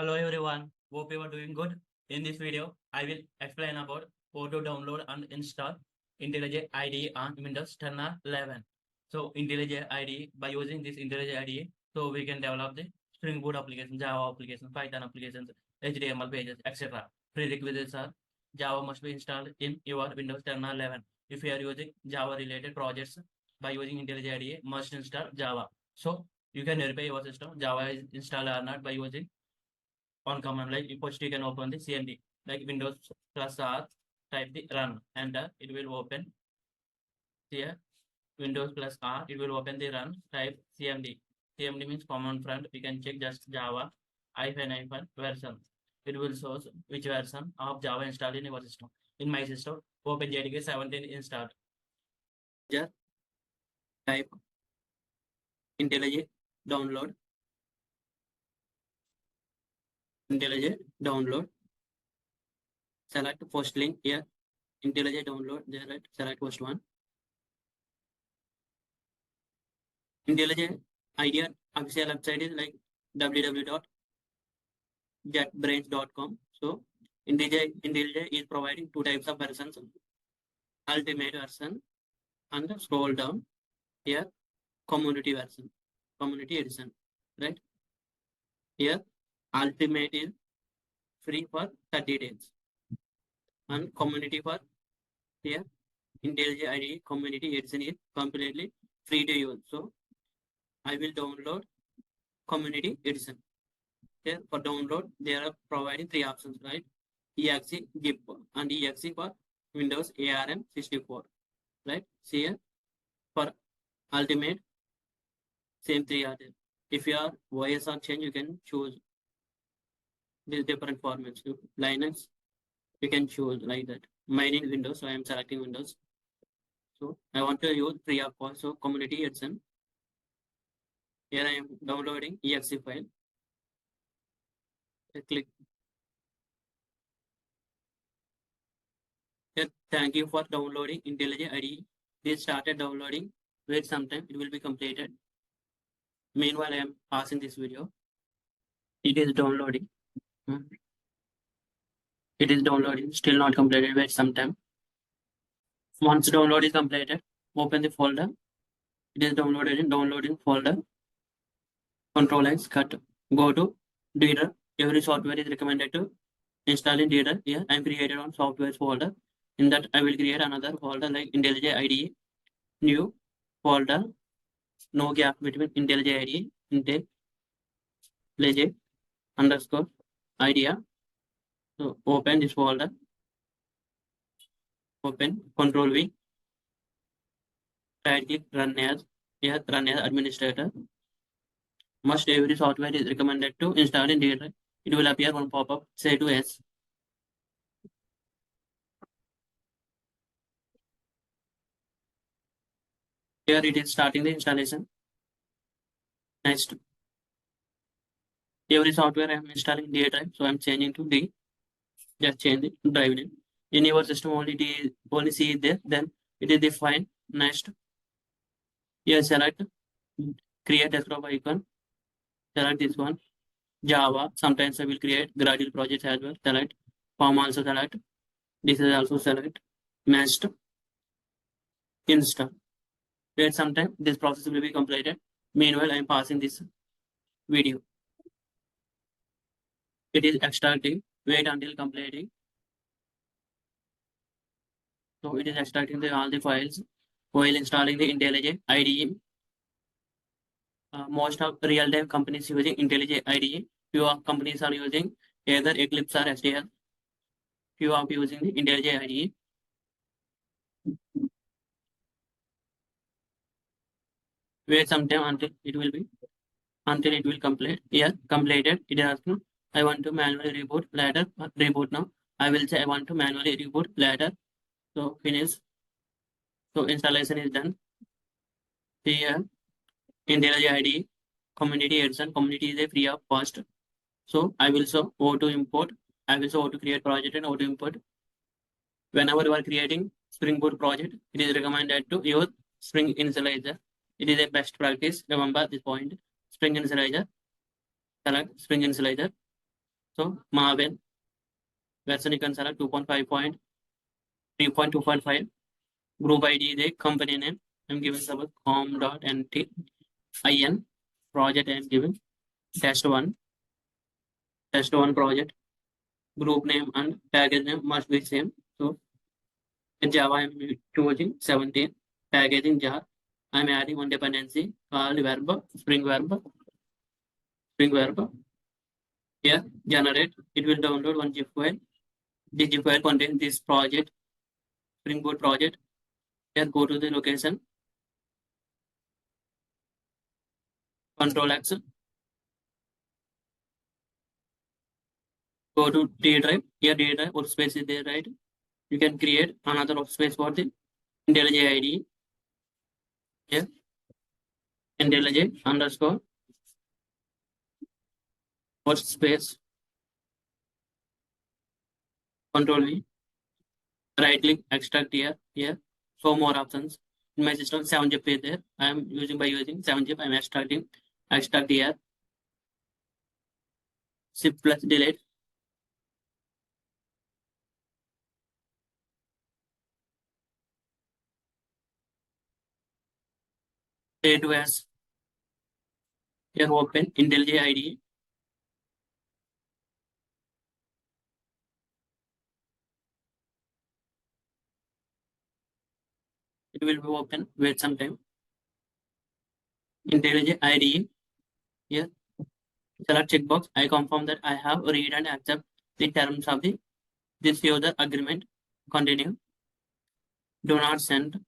Hello everyone, hope you are doing good. In this video, I will explain about how to download and install Intellij IDE on Windows 10 or 11. So Intellij IDE, by using this Intellij IDE, so we can develop the Spring Boot application, Java applications, Python applications, HTML pages, etc. Prerequisites are Java must be installed in your Windows 10 or 11. If you are using Java related projects by using Intellij IDE, must install Java. So you can verify your system Java is installed or not by using on command like first you can open the cmd like windows plus r, type the run, enter, it will open here windows plus r, it will open the run, type cmd means command front, we can check just java hyphen version, it will show which version of java installed in your system. In my system open jdk 17 installed, just type intellij download, intellij download, select first link here, Intellij download, there right, select first one. Intellij idea official website is like www.jetbrains.com. So Intellij is providing two types of versions, ultimate version and scroll down here community version, community edition, right? Here ultimate is free for 30 days and community for here Intellij IDE community edition is completely free to use. So I will download community edition. Here for download, they are providing three options, right? exe, zip, and exe for Windows ARM 64, right? See here for ultimate, same three are there. If your OS or change, you can choose these different formats. Linux, you can choose like that. Mine is Windows, so I am selecting Windows. So I want to use free of cost, so community edition. Here I am downloading exe file. I click. Here, thank you for downloading Intellij IDE. This started downloading. Wait some time, it will be completed. Meanwhile, I am passing this video. It is downloading. It is downloading, still not completed. Wait some time. Once download is completed, open the folder. It is downloaded in downloading folder. Control X, cut. Go to reader. Every software is recommended to install in reader. Here I am created on software folder. In that I will create another folder like Intellij IDE. New folder. No gap between Intellij IDE. Intellij underscore idea. So open this folder. Open Control V. Right click run as. Here run as administrator. Must every software is recommended to install in reader. It will appear one pop-up. Say to yes. Here it is starting the installation. Next. Every software I am installing D drive, so I am changing to D. Just change the drive name. In your system only C is there, then it is defined. Next. Here select create desktop icon. Select this one. Java. Sometimes I will create gradual projects as well. Select. Form also select. This is also select. Next. Install. Wait some time. This process will be completed. Meanwhile, I am passing this video. It is extracting. Wait until completing. So it is extracting all the files while installing the Intellij IDE. Most of real-time companies using Intellij IDE. Few of companies are using either Eclipse or STL. Few of using the Intellij IDE. Wait some time until it will complete. Here completed. It is asking I want to manually reboot later. Reboot now. I will say I want to manually reboot later. So finish. So installation is done. Here Intellij IDE community edition. Community is a free of cost. So I will show how to import. I will show how to create project and how to import. Whenever you are creating Spring Boot project, it is recommended to use Spring Initializer. It is a best practice. Remember this point. Spring Initializer. Select Spring Initializer. So Marvel version you can select 2.5.3.2.5. Group ID is a company name. I'm giving suppose com.nt.in. Project I'm giving test one project. Group name and package name must be same. So in Java I'm choosing 17. Packaging jar. I'm adding one dependency called verb, spring verb. Here generate. It will download one zip file. The zip file contains this project, Spring Boot project. Here go to the location, Control X, go to D drive. Here D drive workspace is there, right? You can create another workspace for the IntelliJ ID. Here IntelliJ underscore workspace, Control V, right click, extract here. So more options. In my system, 7-zip is there. I am using 7-zip. I am extract here, Shift plus delete. Save to as. Here open IntelliJ ID. It will be open. Wait some time. IntelliJ ID. Here select checkbox. I confirm that I have read and accept the terms of this user agreement. Continue. Do not send.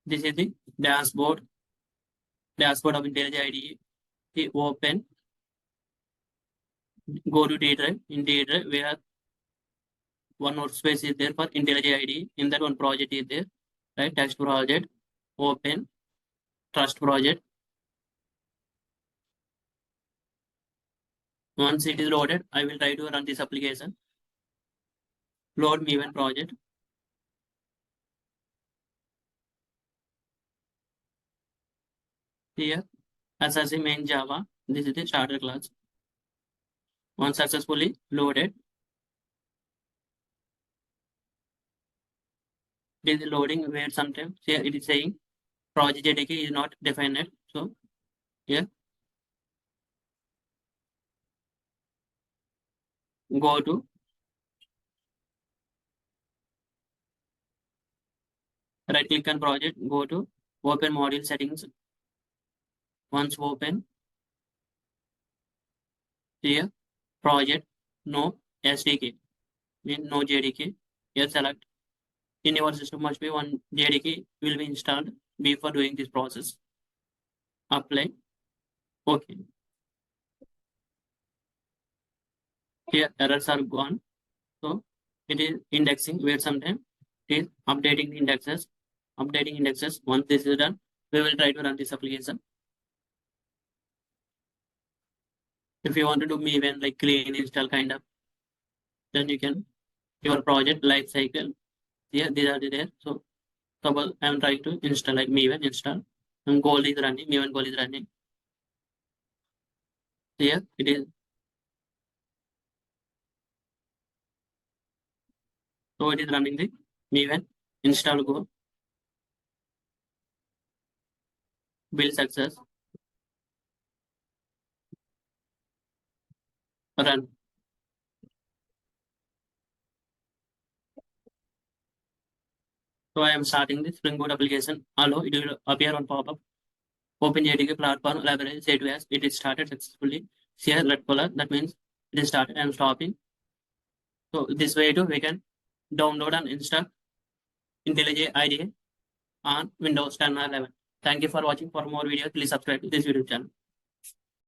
This is the dashboard of IntelliJ ID. The open. Go to D drive. In D drive, we have one workspace is there for IntelliJ ID. In that one project is there, right? Text project. Open. Trust project. Once it is loaded, I will try to run this application. Load Maven project. Here, SSC main Java. This is the starter class. Once successfully loaded, it is loading. Wait sometimes. Here it is saying project JDK is not defined. So here, go to right click on project. Go to open module settings. Once open, here project no SDK, mean no JDK. Here select. In your system must be one JDK will be installed before doing this process. Apply. Okay. Here errors are gone. So it is indexing. Wait some time. It is updating the indexes. Once this is done, we will try to run this application. If you want to do Maven like clean install kind of, then you can your project life cycle. Here these are there. So suppose I am trying to install like Maven install. And goal is running. Maven goal is running. Here it is. So it is running the Maven install go. Build success. Run. So I am starting the Spring Boot application. Hello, it will appear on pop-up. Open JDK platform library say to as it is started successfully. Here red color, that means it is started. I am stopping. So this way too we can download and install IntelliJ IDE on Windows 10 or 11. Thank you for watching. For more videos, please subscribe to this YouTube channel.